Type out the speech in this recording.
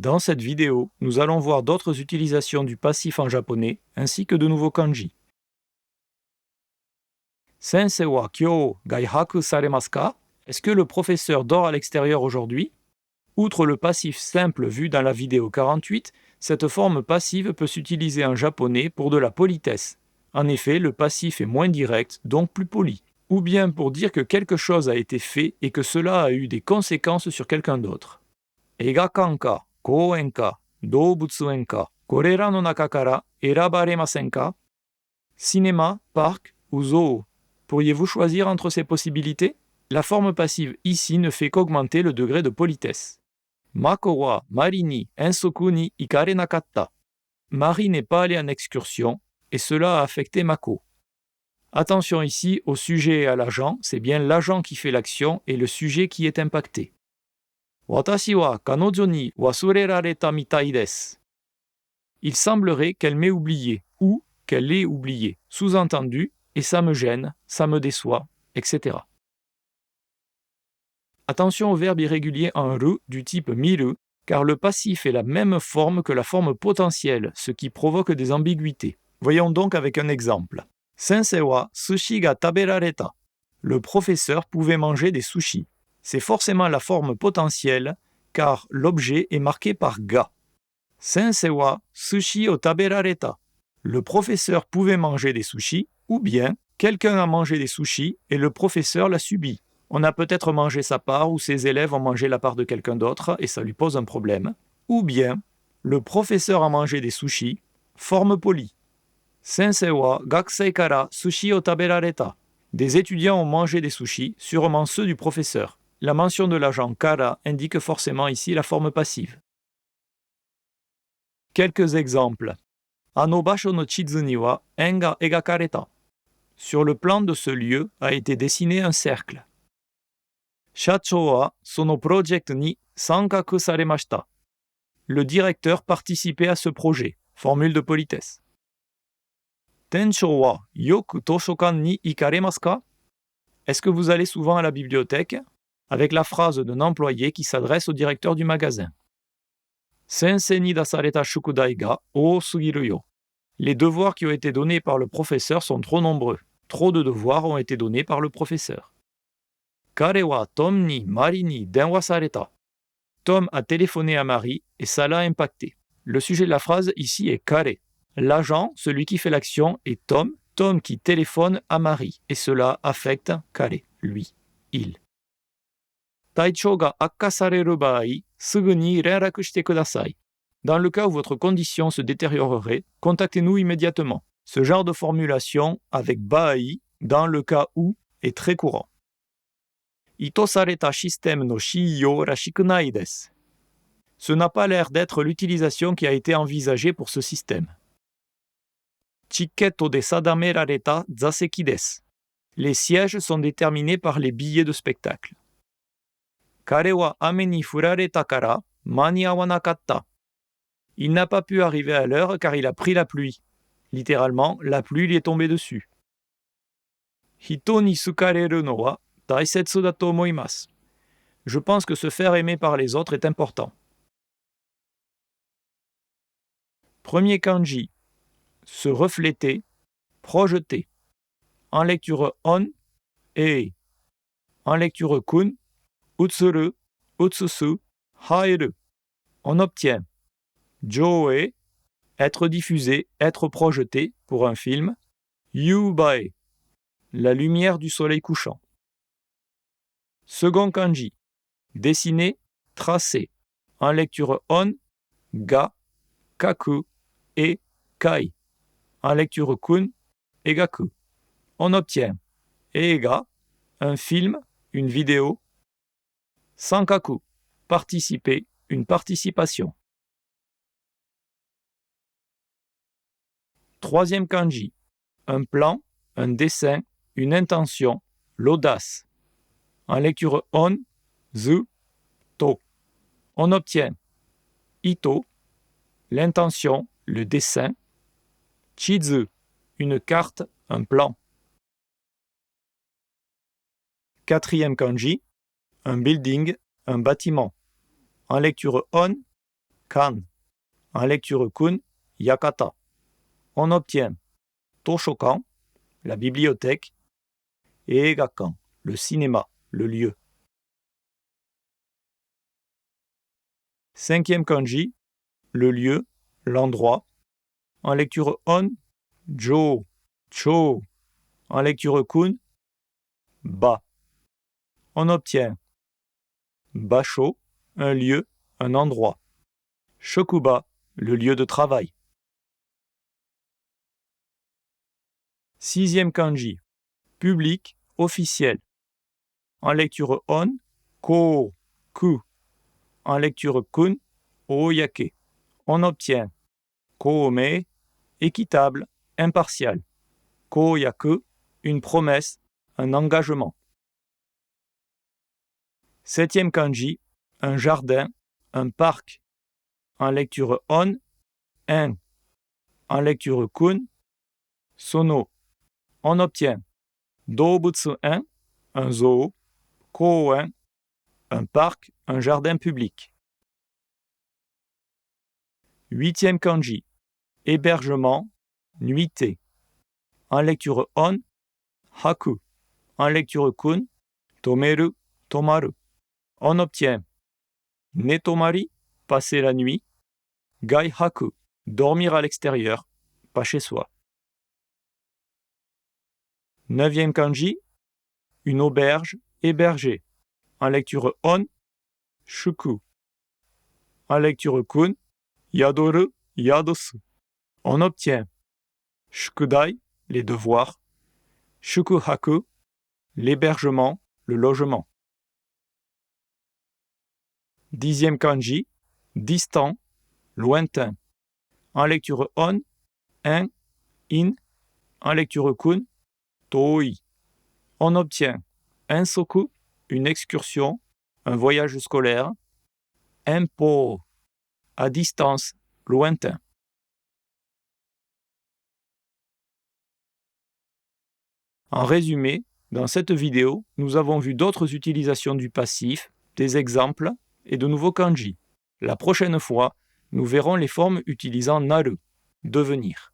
Dans cette vidéo, nous allons voir d'autres utilisations du passif en japonais, ainsi que de nouveaux kanji. Sensei wa kyou gaihaku saremasu ka? Est-ce que le professeur dort à l'extérieur aujourd'hui? Outre le passif simple vu dans la vidéo 48, cette forme passive peut s'utiliser en japonais pour de la politesse. En effet, le passif est moins direct, donc plus poli. Ou bien pour dire que quelque chose a été fait et que cela a eu des conséquences sur quelqu'un d'autre. Eigakan ka, kouen ka, doubutsuen ka, korera no naka kara erabaremasen ka? Cinéma, parc ou zoo? Pourriez-vous choisir entre ces possibilités? La forme passive ici ne fait qu'augmenter le degré de politesse. Mako wa Mari ni ensoku ni ikare nakatta. Marie n'est pas allée en excursion et cela a affecté Mako. Attention ici au sujet et à l'agent, c'est bien l'agent qui fait l'action et le sujet qui est impacté. Watashi wa kanojo ni wasurerareta mitai desu. Il semblerait qu'elle m'ait oublié ou qu'elle l'ait oublié. Sous-entendu, et ça me gêne, ça me déçoit, etc. Attention au verbe irrégulier en ru du type miru, car le passif est la même forme que la forme potentielle, ce qui provoque des ambiguïtés. Voyons donc avec un exemple. Sensei wa sushi ga taberareta. Le professeur pouvait manger des sushis. C'est forcément la forme potentielle, car l'objet est marqué par ga. Sensei wa sushi o taberareta. Le professeur pouvait manger des sushis, ou bien quelqu'un a mangé des sushis et le professeur l'a subi. On a peut-être mangé sa part ou ses élèves ont mangé la part de quelqu'un d'autre et ça lui pose un problème. Ou bien le professeur a mangé des sushis, forme polie. Sensei wa gakusei kara sushi o taberareta. Des étudiants ont mangé des sushis, sûrement ceux du professeur. La mention de l'agent kara indique forcément ici la forme passive. Quelques exemples. Ano basho no chizu ni wa en ga egakareta. Sur le plan de ce lieu a été dessiné un cercle. Shachou wa sono project ni sankaku saremashita. Le directeur participait à ce projet. Formule de politesse. Tenshou wa yoku toshokan ni ikaremasu ka? Est-ce que vous allez souvent à la bibliothèque? Avec la phrase d'un employé qui s'adresse au directeur du magasin. Sensei ni dasareta shukudai ga oosugiru yo. Les devoirs qui ont été donnés par le professeur sont trop nombreux. Trop de devoirs ont été donnés par le professeur. Kare wa Tom ni Mari ni denwa sareta. Tom a téléphoné à Marie et ça l'a impacté. Le sujet de la phrase ici est kare. L'agent, celui qui fait l'action, est Tom qui téléphone à Marie et cela affecte kare, lui, il. Taichou ga akka sareru baai, sugu ni renraku shite kudasai. Dans le cas où votre condition se détériorerait, contactez-nous immédiatement. Ce genre de formulation avec baai, dans le cas où, est très courant. Itosareta système no shiyo rashiku nai desu. Ce n'a pas l'air d'être l'utilisation qui a été envisagée pour ce système. Chiketto de sadamerareta zaseki desu. Les sièges sont déterminés par les billets de spectacle. Kare wa ame ni furareta kara mani awanakatta. Il n'a pas pu arriver à l'heure car il a pris la pluie. Littéralement, la pluie lui est tombée dessus. Hito ni sukareru no wa daisetsu da to omoimasu. Je pense que se faire aimer par les autres est important. Premier kanji. Se refléter, projeter. En lecture on, ei. En lecture kun, utsuru, utsusu, haeru. On obtient Joe, être diffusé, être projeté pour un film. Yubae, la lumière du soleil couchant. Second kanji, dessiner, tracer. En lecture on, ga, kaku et kai. En lecture kun, egaku. On obtient eiga, un film, une vidéo. Sankaku, participer, une participation. Troisième kanji, un plan, un dessin, une intention, l'audace. En lecture on, zu, to. On obtient ito, l'intention, le dessin. Chizu, une carte, un plan. Quatrième kanji, un building, un bâtiment. En lecture on, kan. En lecture kun, yakata. On obtient toshokan, la bibliothèque, et eigakan, le cinéma, le lieu. 5e kanji, le lieu, l'endroit. En lecture on, jo, cho. En lecture kun, ba. On obtient basho, un lieu, un endroit. Shokuba, le lieu de travail. 6e kanji, public, officiel. En lecture on, ko, ku. En lecture kun, oyake. On obtient koome, équitable, impartial. Koyaku, une promesse, un engagement. 7e kanji, un jardin, un parc. En lecture on, un. En lecture kun, sono. On obtient doubutsu un zoo, koen, un parc, un jardin public. 8e kanji, hébergement, nuitée. En lecture on, haku. En lecture kun, tomeru, tomaru. On obtient netomari, passer la nuit, gaihaku, dormir à l'extérieur, pas chez soi. 9e kanji, une auberge, hébergée. En lecture on, shuku. En lecture kun, yadoru, yadosu. On obtient shukudai, les devoirs, shukuhaku, l'hébergement, le logement. 10e kanji, distant, lointain. En lecture on, in, in. En lecture kun, toi. On obtient un soku, une excursion, un voyage scolaire, un po, à distance, lointain. En résumé, dans cette vidéo, nous avons vu d'autres utilisations du passif, des exemples et de nouveaux kanji. La prochaine fois, nous verrons les formes utilisant naru, devenir.